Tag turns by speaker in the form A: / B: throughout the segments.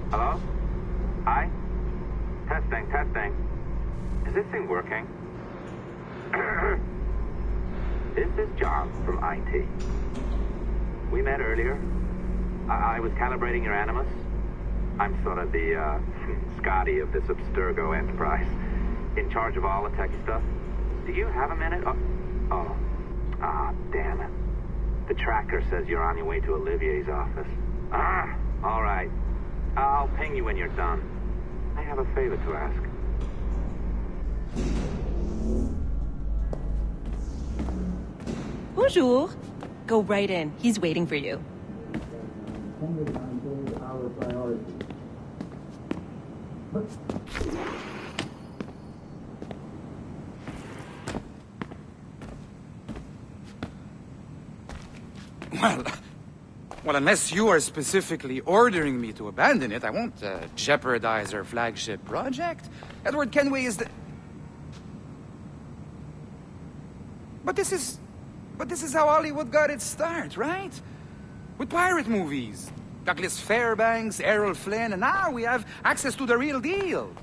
A: Hello? Hi? Testing, testing. Is this thing working? This is John from IT. We met earlier. I was calibrating your Animus. I'm sort of the, Scotty of this Abstergo enterprise. In charge of all the tech stuff. Do you have a minute? Damn it. The tracker says you're on your way to Olivier's office. All right. I'll ping you when you're done. I have a favor to ask.
B: Bonjour. Go right in. He's waiting for you.
C: Our priority.
D: Well, unless you are specifically ordering me to abandon it, I won't jeopardize our flagship project. Edward Kenway is the... But this is how Hollywood got its start, right? With pirate movies. Douglas Fairbanks, Errol Flynn, and now we have access to the real deal.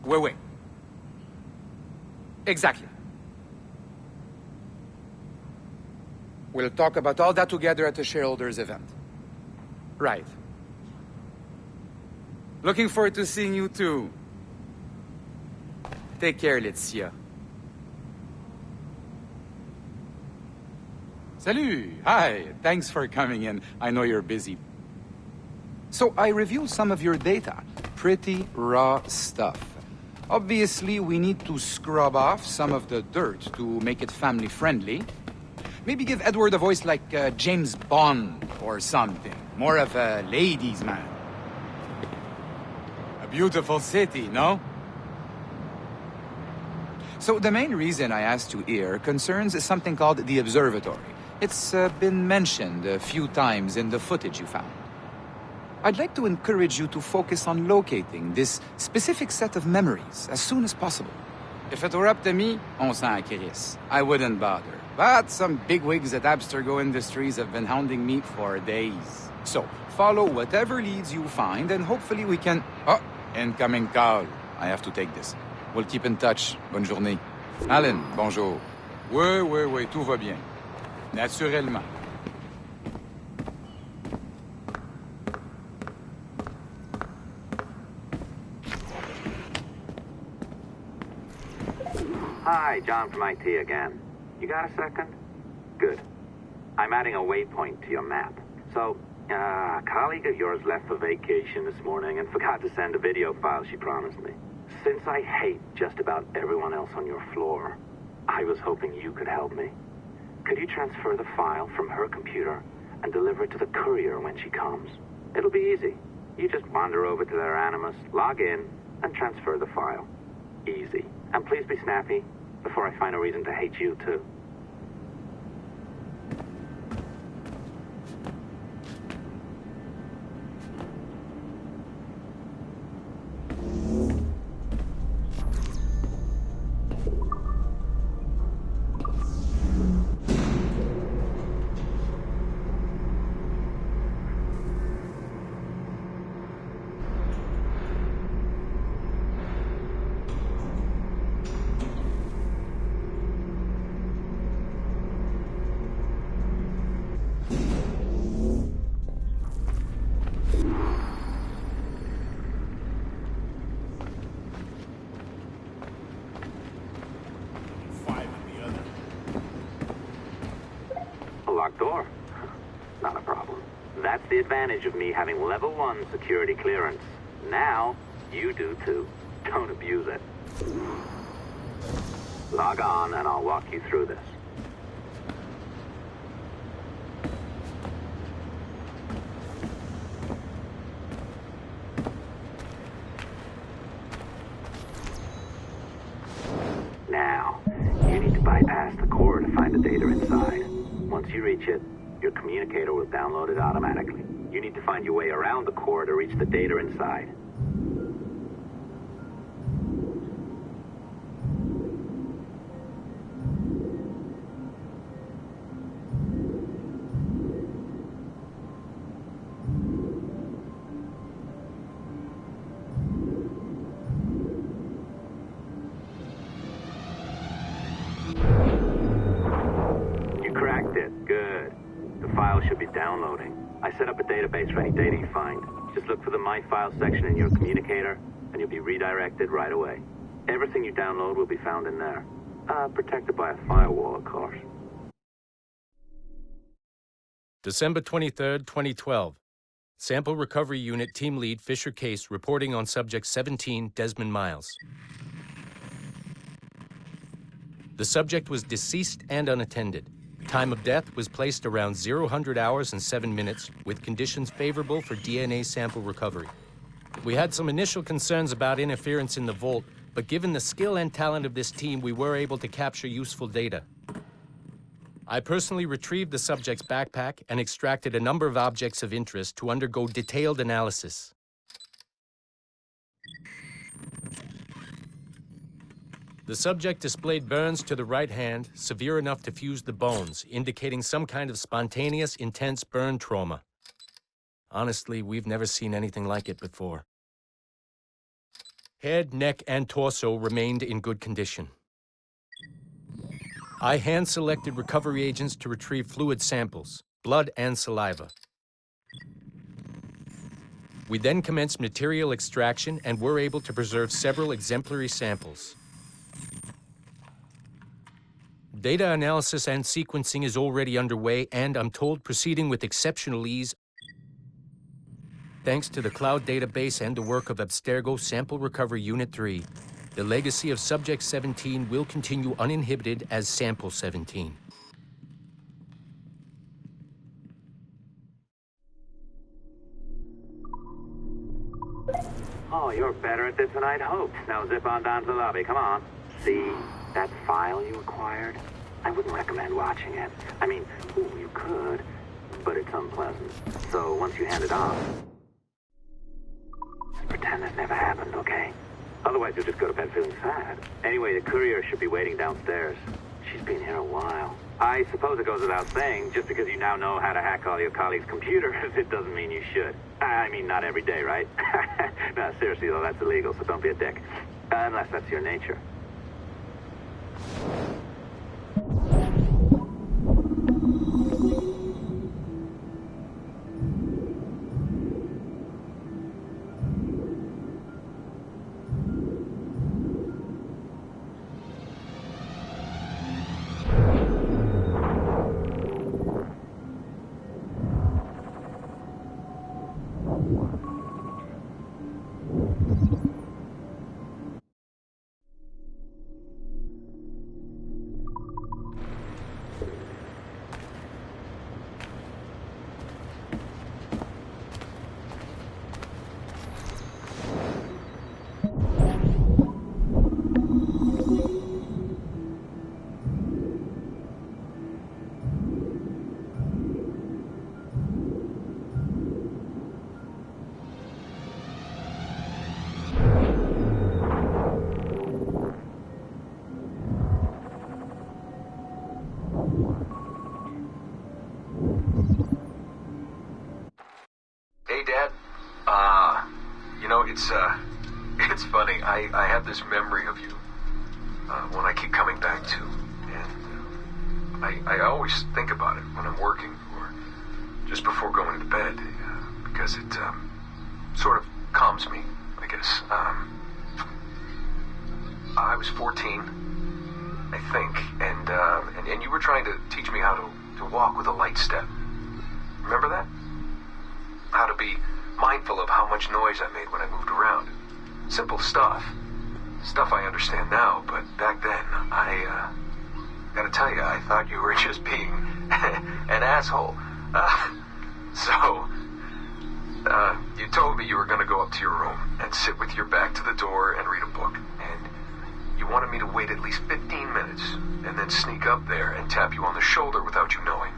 D: Wait. Exactly. We'll talk about all that together at the shareholders event. Right. Looking forward to seeing you too. Take care, Laetitia. Salut! Hi, thanks for coming in. I know you're busy. So I reviewed some of your data. Pretty raw stuff. Obviously, we need to scrub off some of the dirt to make it family-friendly. Maybe give Edward a voice like James Bond or something. More of a ladies' man. A beautiful city, no? So the main reason I asked you here concerns something called the observatory. It's been mentioned a few times in the footage you found. I'd like to encourage you to focus on locating this specific set of memories as soon as possible. If it were up to me, on s'en crisse. I wouldn't bother. But some bigwigs at Abstergo Industries have been hounding me for days. So, follow whatever leads you find and hopefully we can... Oh, incoming call. I have to take this. We'll keep in touch. Bonne journée. Alan, bonjour. Oui, tout va bien. Naturellement.
A: Hi, John from IT again. You got a second? Good. I'm adding a waypoint to your map. So, a colleague of yours left for vacation this morning and forgot to send a video file she promised me. Since I hate just about everyone else on your floor, I was hoping you could help me. Could you transfer the file from her computer and deliver it to the courier when she comes? It'll be easy. You just wander over to their Animus, log in, and transfer the file. Easy. And please be snappy before I find a reason to hate you too. Locked door. Not a problem. That's the advantage of me having level 1 security clearance. Now, you do too. Don't abuse it. Log on and I'll walk you through this. Now, you need to bypass the core to find the data inside. Once you reach it, your communicator will download it automatically. You need to find your way around the core to reach the data inside. downloading. I set up a database for any data you find. Just look for the My Files section in your communicator, and you'll be redirected right away. Everything you download will be found in there. Protected by a firewall, of course.
C: December 23rd, 2012. Sample Recovery Unit Team Lead Fisher Case reporting on Subject 17, Desmond Miles. The subject was deceased and unattended. Time of death was placed around 0000 hours and 7 minutes, with conditions favorable for DNA sample recovery. We had some initial concerns about interference in the vault, but given the skill and talent of this team, we were able to capture useful data. I personally retrieved the subject's backpack and extracted a number of objects of interest to undergo detailed analysis. The subject displayed burns to the right hand, severe enough to fuse the bones, indicating some kind of spontaneous, intense burn trauma. Honestly, we've never seen anything like it before. Head, neck, and torso remained in good condition. I hand-selected recovery agents to retrieve fluid samples, blood and saliva. We then commenced material extraction and were able to preserve several exemplary samples. Data analysis and sequencing is already underway, and I'm told proceeding with exceptional ease. Thanks to the cloud database and the work of Abstergo Sample Recovery Unit 3, the legacy of Subject 17 will continue uninhibited as Sample 17.
A: Oh, you're better at this than I'd hoped. Now zip on down to the lobby, come on. See that file you acquired? I wouldn't recommend watching it. I mean, you could, but it's unpleasant. So once you hand it off, pretend that never happened, okay? Otherwise you'll just go to bed feeling sad. Anyway, the courier should be waiting downstairs. She's been here a while. I suppose it goes without saying, just because you now know how to hack all your colleagues' computers, it doesn't mean you should. I mean, not every day, right? No, seriously though, that's illegal, so don't be a dick. Unless that's your nature.
E: It's funny. I have this memory of you, one I keep coming back to, and I always think about it when I'm working or just before going to bed, because it sort of calms me, I guess. I was 14, I think, and you were trying to teach me how to walk with a light step. Remember that? How to be mindful of how much noise I made when I moved around. Simple stuff. Stuff I understand now, but back then, I gotta tell you, I thought you were just being an asshole. You told me you were gonna go up to your room and sit with your back to the door and read a book. And you wanted me to wait at least 15 minutes and then sneak up there and tap you on the shoulder without you knowing.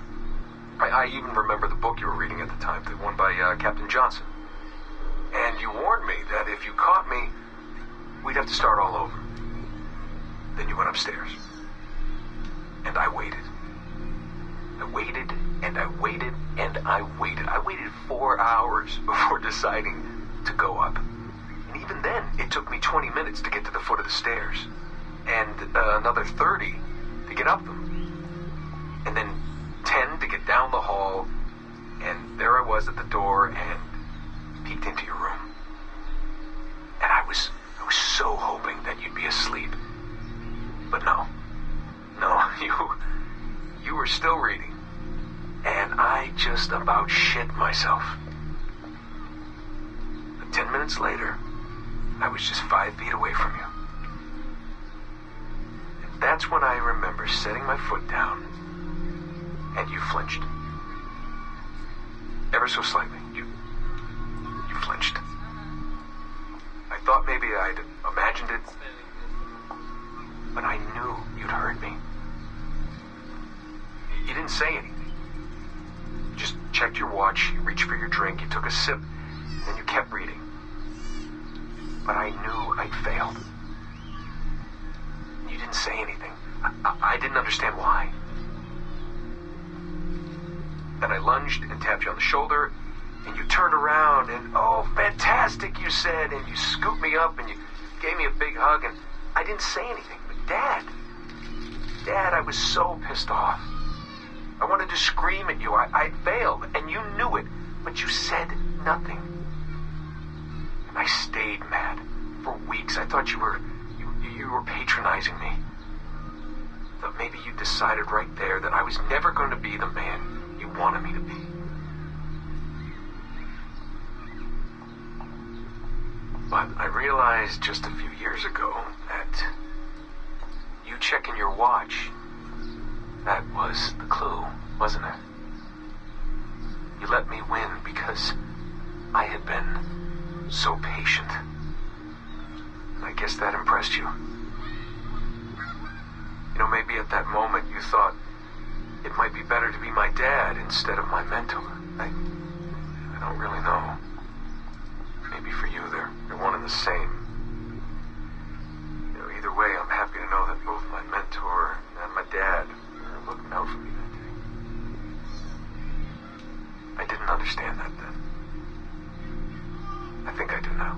E: I even remember the book you were reading at the time, the one by Captain Johnson. And you warned me that if you caught me, we'd have to start all over. Then you went upstairs. And I waited. I waited, and I waited, and I waited. I waited 4 hours before deciding to go up. And even then, it took me 20 minutes to get to the foot of the stairs. And another 30 to get up them. And then 10 to get down the hall, was at the door and peeked into your room. And I was so hoping that you'd be asleep. But no, you were still reading. And I just about shit myself. But 10 minutes later, I was just 5 feet away from you. And that's when I remember setting my foot down, and you flinched. Ever so slightly, you flinched. I thought maybe I'd imagined it, but I knew you'd heard me. You didn't say anything. You just checked your watch, you reached for your drink, you took a sip, and then you kept reading. But I knew I'd failed. You didn't say anything. I didn't understand why. Then I lunged and tapped you on the shoulder, and you turned around, and oh, fantastic, you said, and you scooped me up, and you gave me a big hug, and I didn't say anything. But Dad, I was so pissed off. I wanted to scream at you. I'd failed, and you knew it, but you said nothing. And I stayed mad for weeks. I thought you were patronizing me. I thought maybe you decided right there that I was never going to be the man you wanted me to be. But I realized just a few years ago that you checking your watch, that was the clue, wasn't it? You let me win because I had been so patient. And I guess that impressed you. You know, maybe at that moment you thought it might be better to be my dad instead of my mentor. I don't really know. Maybe for you they're one and the same. You know, either way, I'm happy to know that both my mentor and my dad are looking out for me that day. I didn't understand that then. I think I do now.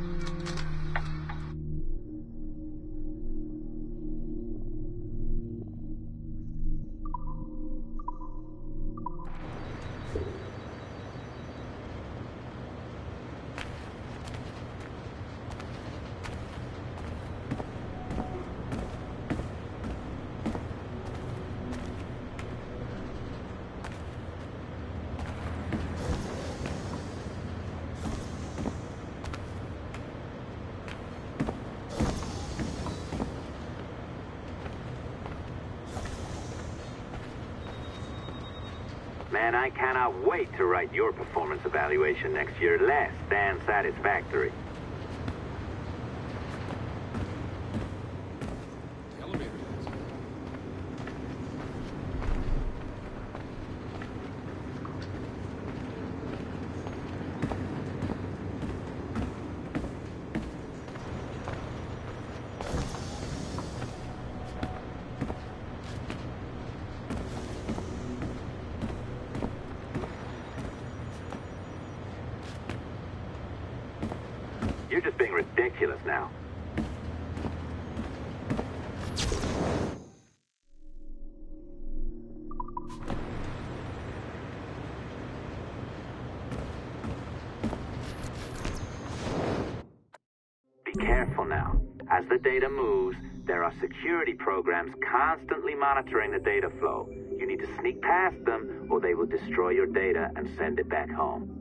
A: Man, I cannot wait to write your performance evaluation next year. Less than satisfactory. You're just being ridiculous now. Be careful now. As the data moves, there are security programs constantly monitoring the data flow. You need to sneak past them, or they will destroy your data and send it back home.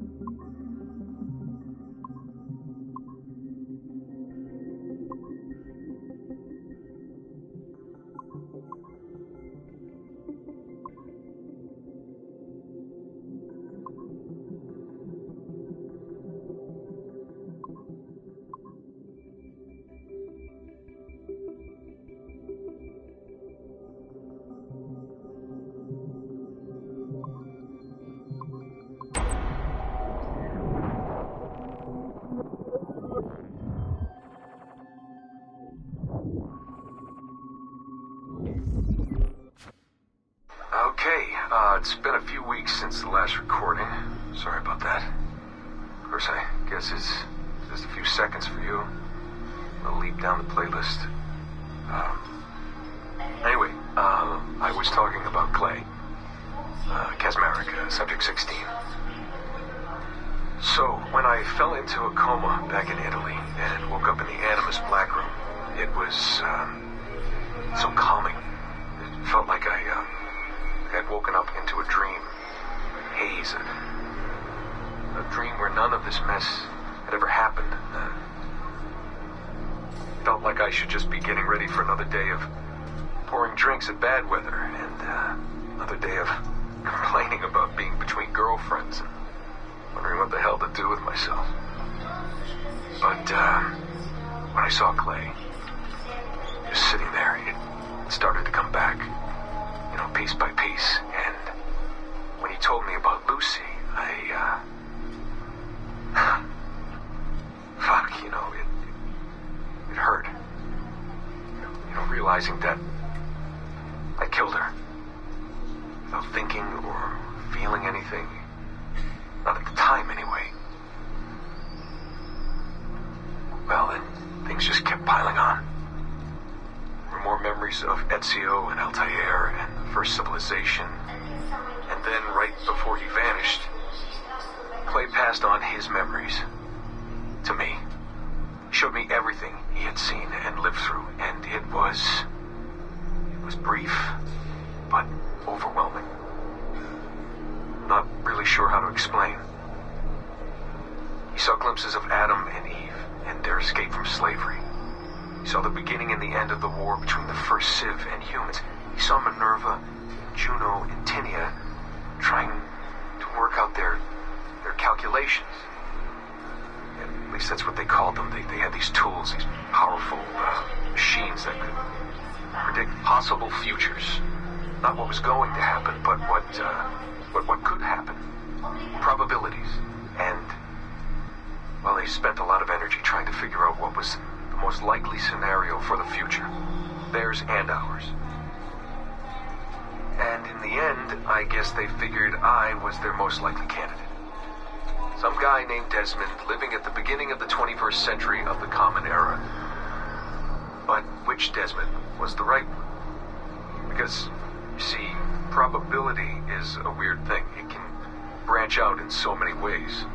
E: It's been a few weeks since the last recording. Sorry about that. Of course, I guess it's just a few seconds for you. I'll leap down the playlist. Anyway, I was talking about Clay. Casmeric, Subject 16. So, when I fell into a coma back in Italy and woke up in the Animus Black Room, it was, so calming. It felt like I had woken up into a dream. Haze. A dream where none of this mess had ever happened. Felt like I should just be getting ready for another day of pouring drinks at bad weather and another day of complaining about being between girlfriends and wondering what the hell to do with myself. But when I saw Clay just sitting there, it started to come back, you know, piece by piece. And when he told me about Lucy, fuck, you know, it hurt. You know, realizing that I killed her without thinking or feeling anything. Not at the time, anyway. Well, then, things just kept piling on. There were more memories of Ezio and Altair and the first civilization. And then, right before he vanished, Clay passed on his memories to me. He showed me everything he had seen and lived through, and it was brief, but overwhelming. Not really sure how to explain. He saw glimpses of Adam and Eve and their escape from slavery. He saw the beginning and the end of the war between the first Civ and humans. He saw Minerva, Juno, and Tinia trying to work out their calculations. At least that's what they called them. They had these tools, these powerful machines that could predict possible futures. Not what was going to happen, but what could happen. Probabilities. And, well, they spent a lot of energy trying to figure out what was the most likely scenario for the future. Theirs and ours. And in the end, I guess they figured I was their most likely candidate. Some guy named Desmond living at the beginning of the 21st century of the Common Era. But which Desmond was the right one? Because, you see, probability is a weird thing. It can branch out in so many ways.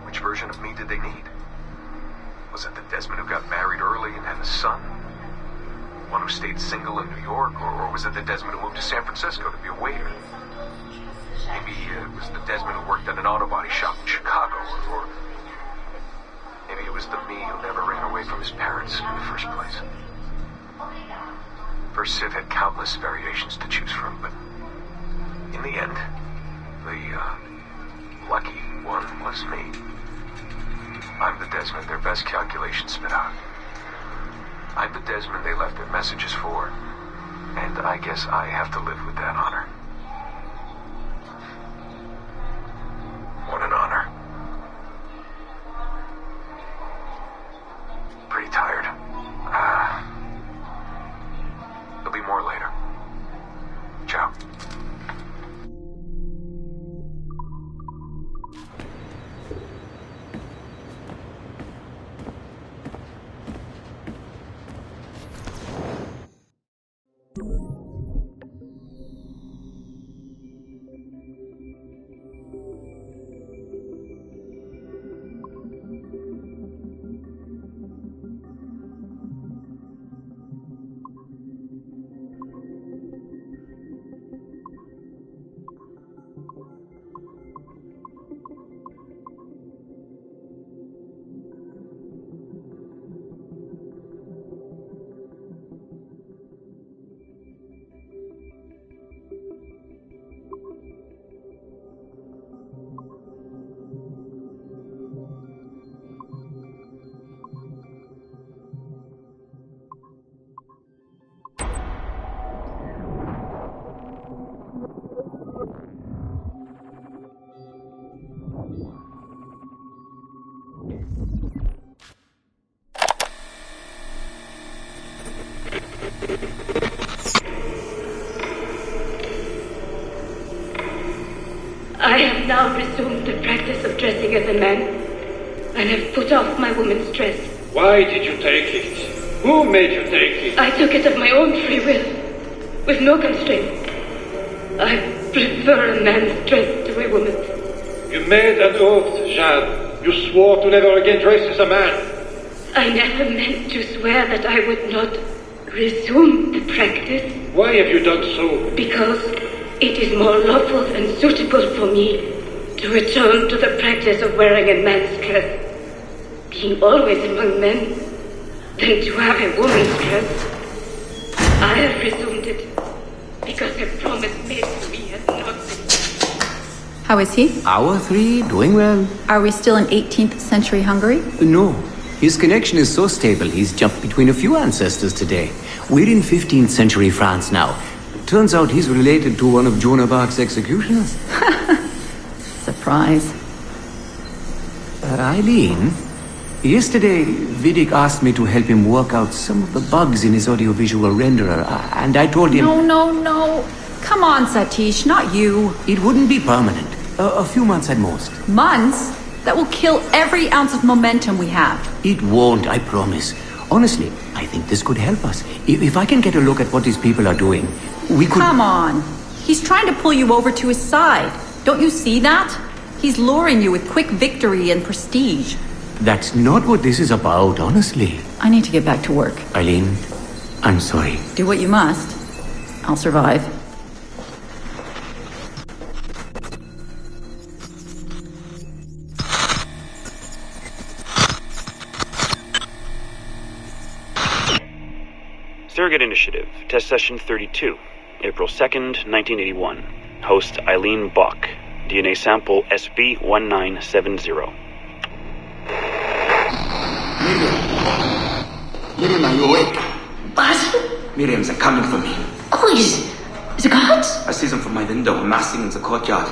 E: Which version of me did they need? Was it the Desmond who got married early and had a son? One who stayed single in New York? Or was it the Desmond who moved to San Francisco to be a waiter? Maybe it was the Desmond who worked at an auto body shop in Chicago, or maybe it was the me who never ran away from his parents in the first place. First Civ had countless variations to choose from, but in the end, the lucky one was me. I'm the Desmond their best calculations spit out. I'm the Desmond they left their messages for, and I guess I have to live with that honor. What an honor. Pretty tired. There'll be more later. Ciao.
F: I have now resumed the practice of dressing as a man, and have put off my woman's dress.
G: Why did you take it? Who made you take it?
F: I took it of my own free will, with no constraint. I prefer a man's dress to a woman's.
G: You made an oath, Jeanne. You swore to never again dress as a man.
F: I never meant to swear that I would not resume the practice.
G: Why have you done so?
F: Because it is more lawful and suitable for me to return to the practice of wearing a man's dress, being always among men, than to have a woman's dress. I have resumed it because a promise made to me has not been.
H: How is he?
I: Our three, doing well.
H: Are we still in 18th century Hungary?
I: No. His connection is so stable, he's jumped between a few ancestors today. We're in 15th century France now. Turns out he's related to one of Joan of Arc's executioners.
H: Surprise.
I: Eileen, yesterday Vidic asked me to help him work out some of the bugs in his audiovisual renderer, and I told him...
H: No. Come on, Satish, not you.
I: It wouldn't be permanent. A few months at most.
H: Months? That will kill every ounce of momentum we have.
I: It won't, I promise. Honestly, I think this could help us. If I can get a look at what these people are doing, we could...
H: Come on. He's trying to pull you over to his side. Don't you see that? He's luring you with quick victory and prestige.
I: That's not what this is about, honestly.
H: I need to get back to work.
I: Eileen, I'm sorry.
H: Do what you must. I'll survive.
J: Surrogate Initiative, Test Session 32, April 2nd, 1981. Host Eileen Bach. DNA sample SB1970.
K: Miriam, are you awake?
L: What?
K: Miriam, they're coming for me.
L: Who is the guards?
K: I see them from my window, amassing in the courtyard.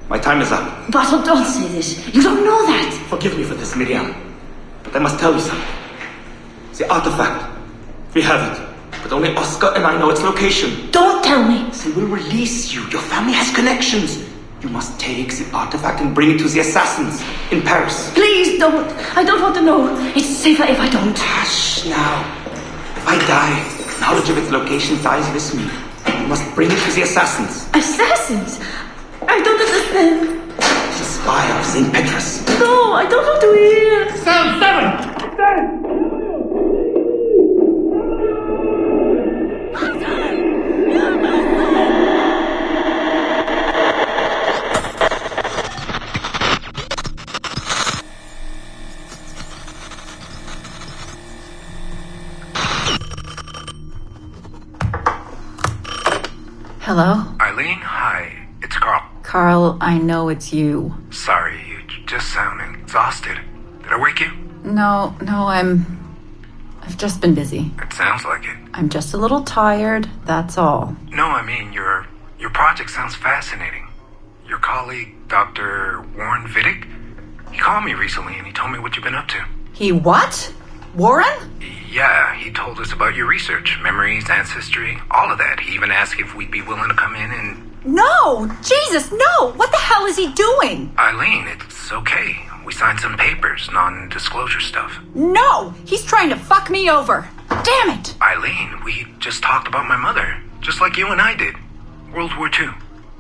K: My time is up.
L: Basil, don't say this. You don't know that.
K: Forgive me for this, Miriam. But I must tell you something. The artifact. We have it. But only Oscar and I know its location.
L: Don't tell me.
K: They will release you. Your family has connections. You must take the artifact and bring it to the assassins in Paris.
L: Please don't. I don't want to know. It's safer if I don't.
K: Hush now. If I die, knowledge of its location dies with me. You must bring it to the assassins.
L: Assassins? I don't understand.
K: The spire of St. Petrus.
L: No, I don't want to hear.
G: Cell 7! Stand!
H: Hello?
E: Eileen, hi. It's Carl.
H: Carl, I know it's you.
E: Sorry, you just sound exhausted. Did I wake you?
H: No, I've just been busy.
E: It sounds like it.
H: I'm just a little tired, that's all.
E: No, I mean, your project sounds fascinating. Your colleague, Dr. Warren Vidic, he called me recently and he told me what you've been up to.
H: He what? Warren?
E: Yeah, he told us about your research, memories, ancestry, all of that. He even asked if we'd be willing to come in and...
H: No! Jesus, no! What the hell is he doing?
E: Eileen, it's okay. We signed some papers, non-disclosure stuff.
H: No! He's trying to fuck me over. Damn it!
E: Eileen, we just talked about my mother, just like you and I did. World War II.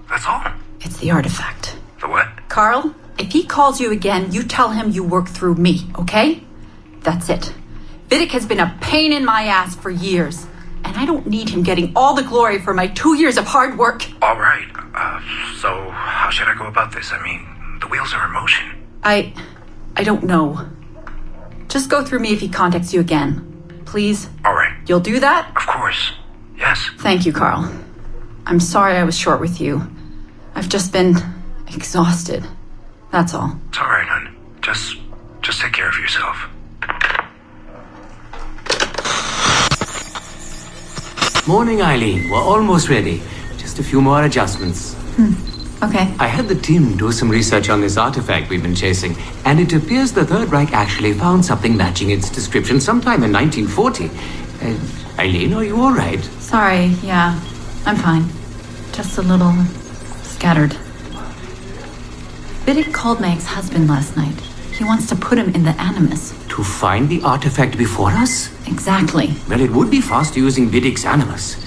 E: That's all.
H: It's the artifact.
E: The what?
H: Carl, if he calls you again, you tell him you work through me, okay? That's it. Vidic has been a pain in my ass for years, and I don't need him getting all the glory for my 2 years of hard work.
E: All right. So how should I go about this? I mean, the wheels are in motion.
H: I don't know. Just go through me if he contacts you again. Please?
E: All right.
H: You'll do that?
E: Of course. Yes.
H: Thank you, Carl. I'm sorry I was short with you. I've just been exhausted. That's all.
E: It's all right, hon. Just take care of yourself.
I: Morning, Eileen. We're almost ready. Just a few more adjustments.
H: Okay.
I: I had the team do some research on this artifact we've been chasing, and it appears the Third Reich actually found something matching its description sometime in 1940. Eileen, are you all right?
H: Sorry, yeah. I'm fine. Just a little scattered. Vidic called my ex-husband last night. He wants to put him in the Animus.
I: To find the artifact before us?
H: Exactly.
I: Well, it would be faster using Vidic's Animus.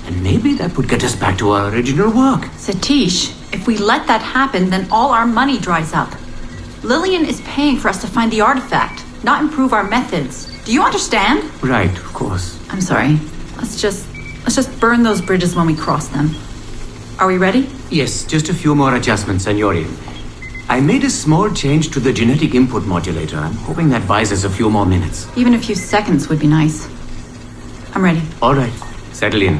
I: And maybe that would get us back to our original work.
H: Satish, If we let that happen, then all our money dries up. Lillian is paying for us to find the artifact, not improve our methods. Do you understand?
I: Right, of course.
H: I'm sorry. Let's just burn those bridges when we cross them. Are we ready?
I: Yes, just a few more adjustments, Senorian. I made a small change to the genetic input modulator. I'm hoping that buys us a few more minutes.
H: Even a few seconds would be nice. I'm ready.
I: All right, settle in.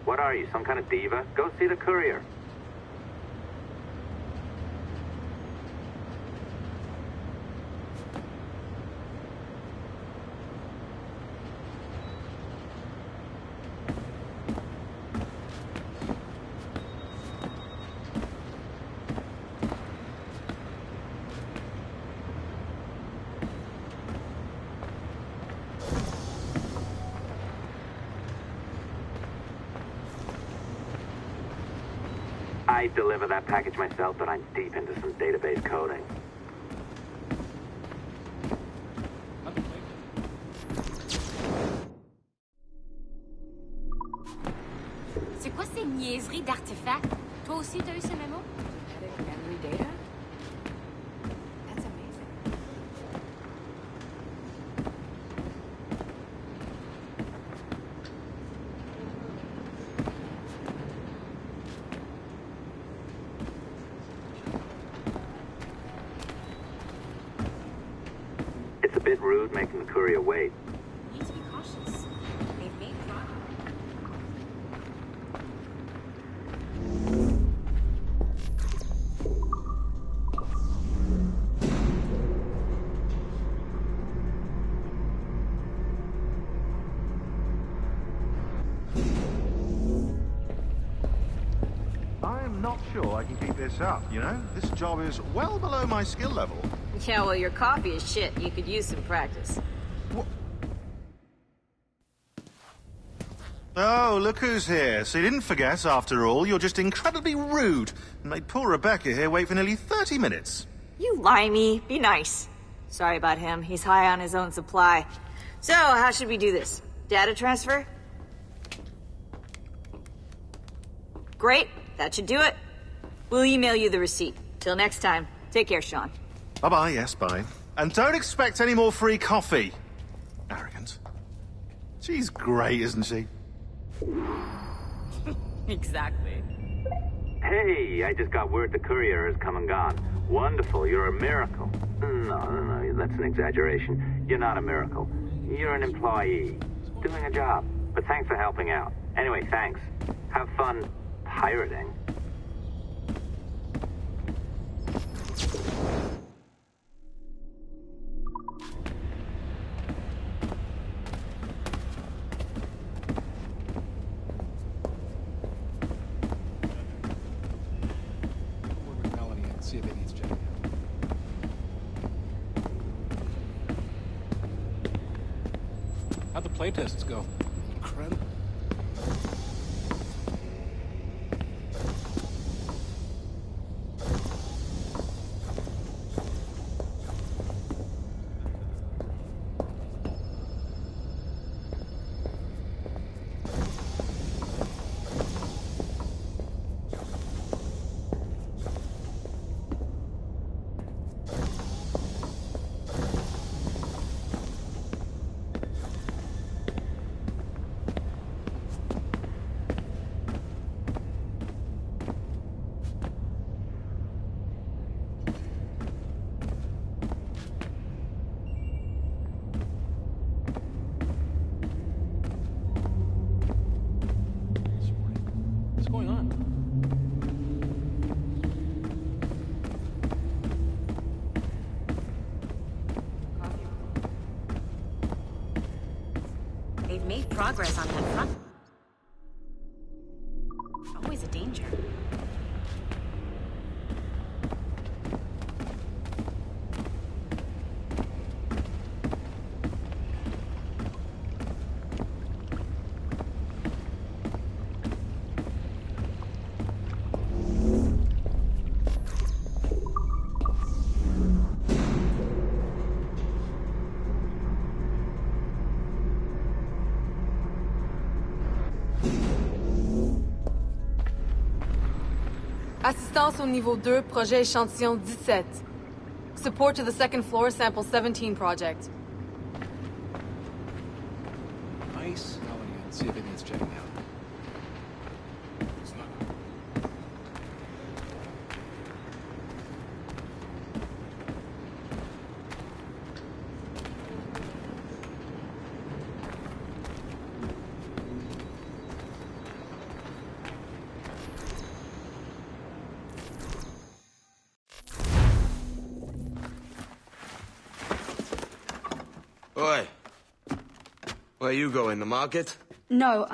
A: What are you, some kind of diva? Go see the courier. I deliver that package myself, but I'm deep into some database coding.
M: C'est quoi ces niaiseries d'artefacts? Toi aussi, t'as eu ce mémo? Memory data? That's amazing.
A: It's a bit rude making the courier wait.
M: You need to be cautious. They've made progress.
N: I'm not sure I can keep this up, you know? This job is well below my skill level.
O: Yeah, well, your copy is shit. You could use some practice.
N: Oh, look who's here. So you didn't forget, after all. You're just incredibly rude and made poor Rebecca here wait for nearly 30 minutes.
O: You limey. Be nice. Sorry about him. He's high on his own supply. So, how should we do this? Data transfer? Great. That should do it. We'll email you the receipt. Till next time. Take care, Sean.
N: Bye-bye, yes, bye. And don't expect any more free coffee. Arrogant. She's great, isn't she?
O: Exactly.
A: Hey, I just got word the courier has come and gone. Wonderful, you're a miracle. No, that's an exaggeration. You're not a miracle. You're an employee, doing a job. But thanks for helping out. Anyway, thanks. Have fun pirating.
P: See if it needs checking out. How'd the playtests go? Incredible.
M: progress on that front. Always a danger.
Q: Assistance au niveau 2, projet échantillon 17. Support to the second floor, sample 17 project.
P: Nice. Melanie, and see if it needs checking out.
R: Oi. Where you going, the market?
L: No,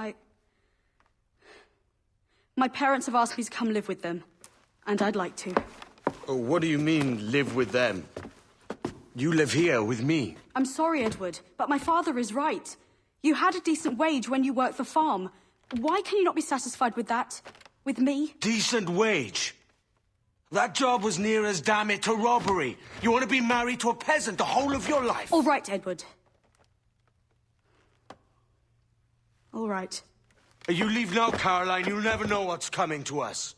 L: my parents have asked me to come live with them. And I'd like to.
R: Oh, what do you mean, live with them? You live here with me.
L: I'm sorry, Edward, but my father is right. You had a decent wage when you worked the farm. Why can you not be satisfied with that? With me?
R: Decent wage? That job was near as, damn it, to robbery. You want to be married to a peasant the whole of your life?
L: All right, Edward. All right.
R: You leave now, Caroline. You'll never know what's coming to us.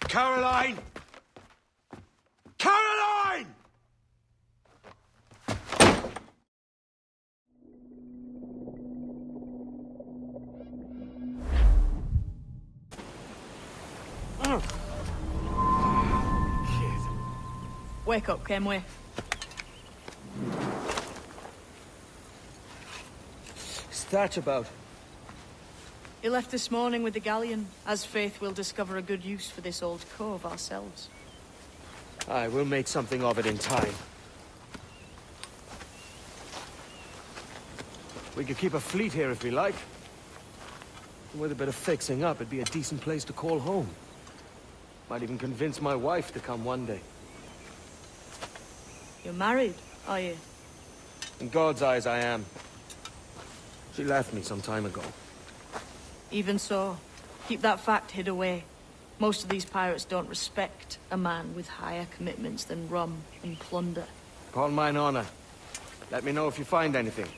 R: Caroline! Caroline!
Q: Wake up, Kenway.
R: What's that about?
Q: He left this morning with the galleon. As faith, we'll discover a good use for this old cove ourselves.
R: Aye, we'll make something of it in time. We could keep a fleet here if we like. And with a bit of fixing up, it'd be a decent place to call home. Might even convince my wife to come one day.
Q: You're married, are you?
R: In God's eyes, I am. She left me some time ago.
Q: Even so, keep that fact hid away. Most of these pirates don't respect a man with higher commitments than rum and plunder.
R: Upon mine honor. Let me know if you find anything.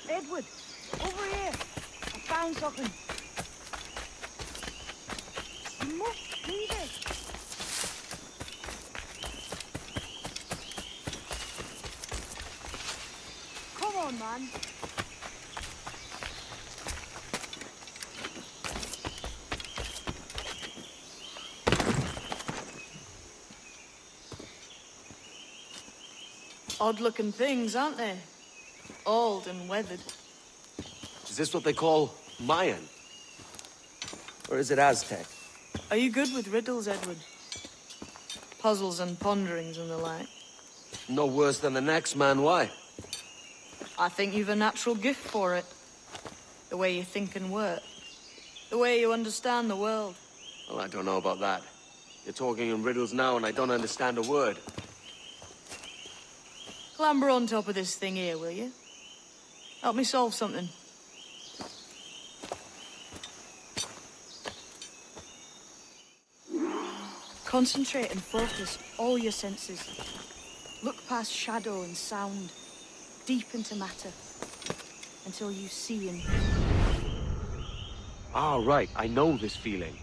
S: Edward, over here. I found something. You must see this. Come on, man.
Q: Odd-looking things, aren't they? Old and weathered.
R: Is this what they call Mayan? Or is it Aztec?
Q: Are you good with riddles, Edward? Puzzles and ponderings and the like?
R: No worse than the next man, why?
Q: I think you've a natural gift for it. The way you think and work. The way you understand the world.
R: Well, I don't know about that. You're talking in riddles now and I don't understand a word.
Q: Clamber on top of this thing here, will you? Help me solve something. Concentrate and focus all your senses. Look past shadow and sound, deep into matter, until you see and...
R: Ah, right. I know this feeling.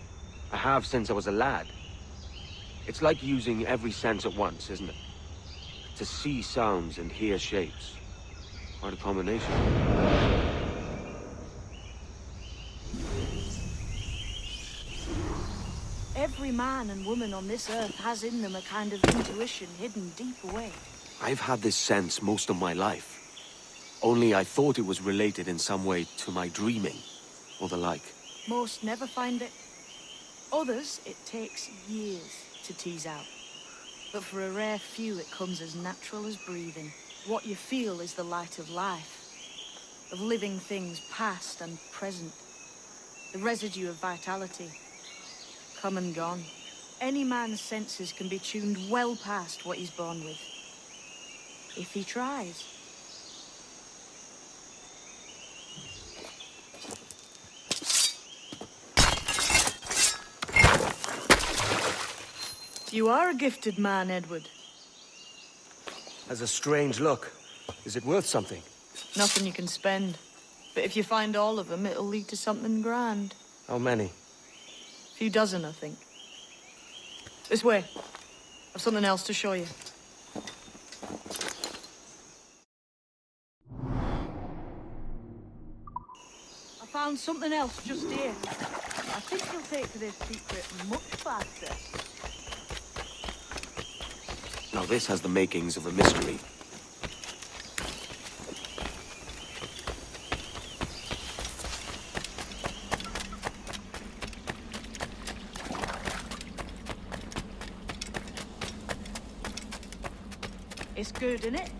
R: I have since I was a lad. It's like using every sense at once, isn't it? to see sounds and hear shapes. Quite a combination.
Q: Every man and woman on this earth has in them a kind of intuition hidden deep away.
R: I've had this sense most of my life. Only I thought it was related in some way to my dreaming, or the like.
Q: Most never find it. Others, it takes years to tease out. But for a rare few, it comes as natural as breathing. What you feel is the light of life, of living things past and present. The residue of vitality, come and gone. Any man's senses can be tuned well past what he's born with, if he tries. You are a gifted man, Edward.
R: Has a strange look. Is it worth something?
Q: Nothing you can spend. But if you find all of them, it'll lead to something grand.
R: How many?
Q: A few dozen, I think. This way. I've something else to show you. I found something else just here. I think you'll take to this secret much faster.
R: Now this has the makings of a mystery.
Q: It's good, isn't it?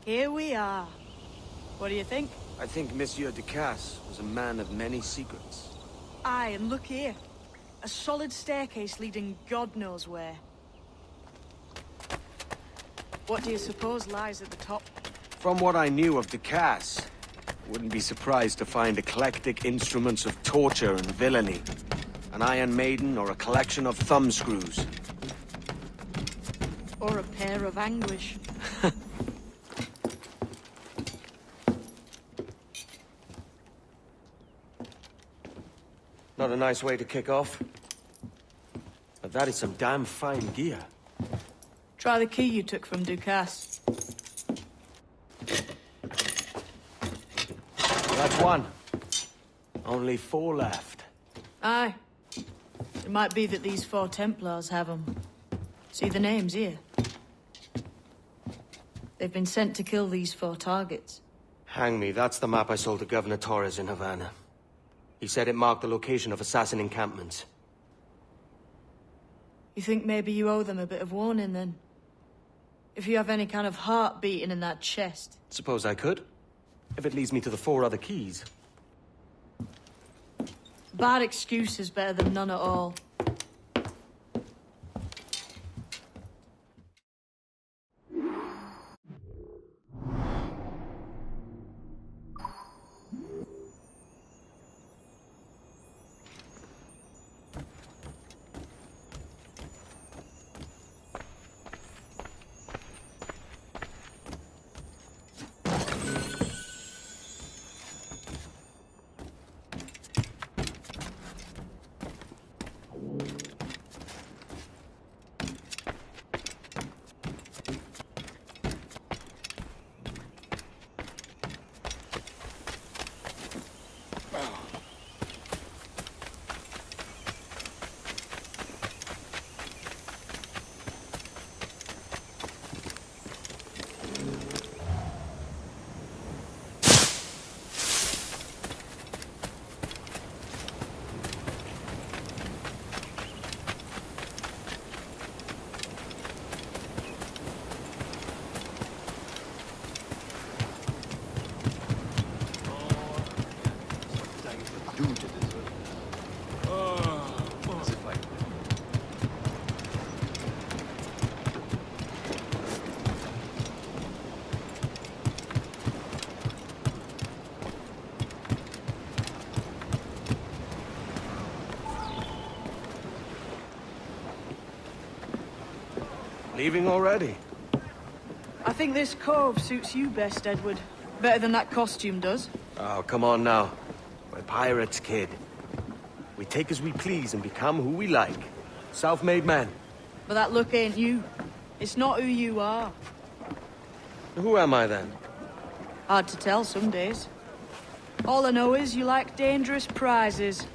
Q: Here we are. What do you think?
R: I think Monsieur Ducasse was a man of many secrets.
Q: Aye, and look here. A solid staircase leading God knows where. What do you suppose lies at the top?
R: From what I knew of Ducasse, I wouldn't be surprised to find eclectic instruments of torture and villainy. An Iron Maiden or a collection of thumbscrews.
Q: Or a pair of anguish.
R: Not a nice way to kick off. But that is some damn fine gear.
Q: Try the key you took from Ducasse.
R: That's one. Only 4 left.
Q: Aye. It might be that these 4 Templars have them. See the names here? They've been sent to kill these 4 targets.
R: Hang me, that's the map I sold to Governor Torres in Havana. He said it marked the location of assassin encampments.
Q: You think maybe you owe them a bit of warning, then? If you have any kind of heart beating in that chest.
R: Suppose I could? If it leads me to the 4 other keys.
Q: Bad excuse is better than none at all.
R: Leaving already?
Q: I think this cove suits you best, Edward. Better than that costume does.
R: Oh, come on now. We're pirates, kid. We take as we please and become who we like. Self-made men.
Q: But that look ain't you. It's not who you are.
R: Who am I then?
Q: Hard to tell some days. All I know is you like dangerous prizes.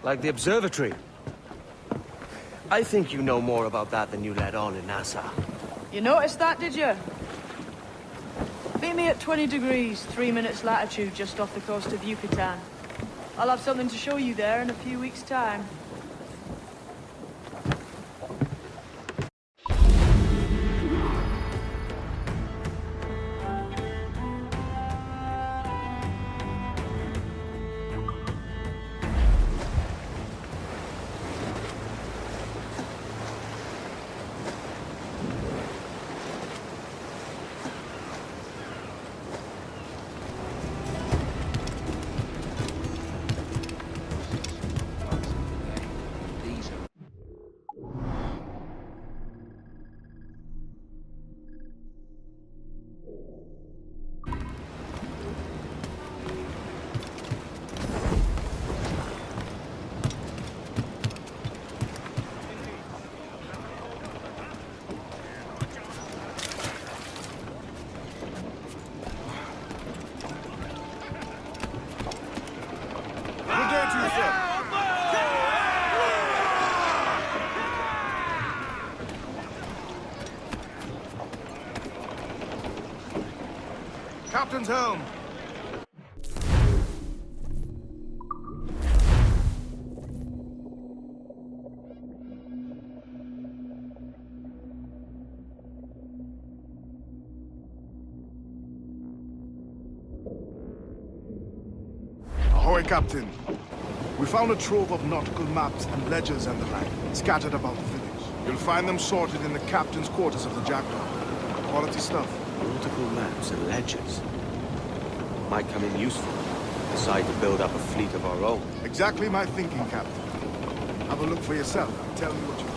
R: Like the observatory? I think you know more about that than you let on in NASA.
Q: You noticed that, did you? Meet me at 20 degrees, 3 minutes latitude just off the coast of Yucatan. I'll have something to show you there in a few weeks' time.
N: Captain's home.
T: Ahoy, Captain. We found a trove of nautical maps and ledgers and the like, scattered about the village. You'll find them sorted in the captain's quarters of the Jackdaw. Quality stuff.
R: Nautical maps and ledgers. Might come in useful. Decide to build up a fleet of our own.
T: Exactly my thinking, Captain. Have a look for yourself and tell me what you think.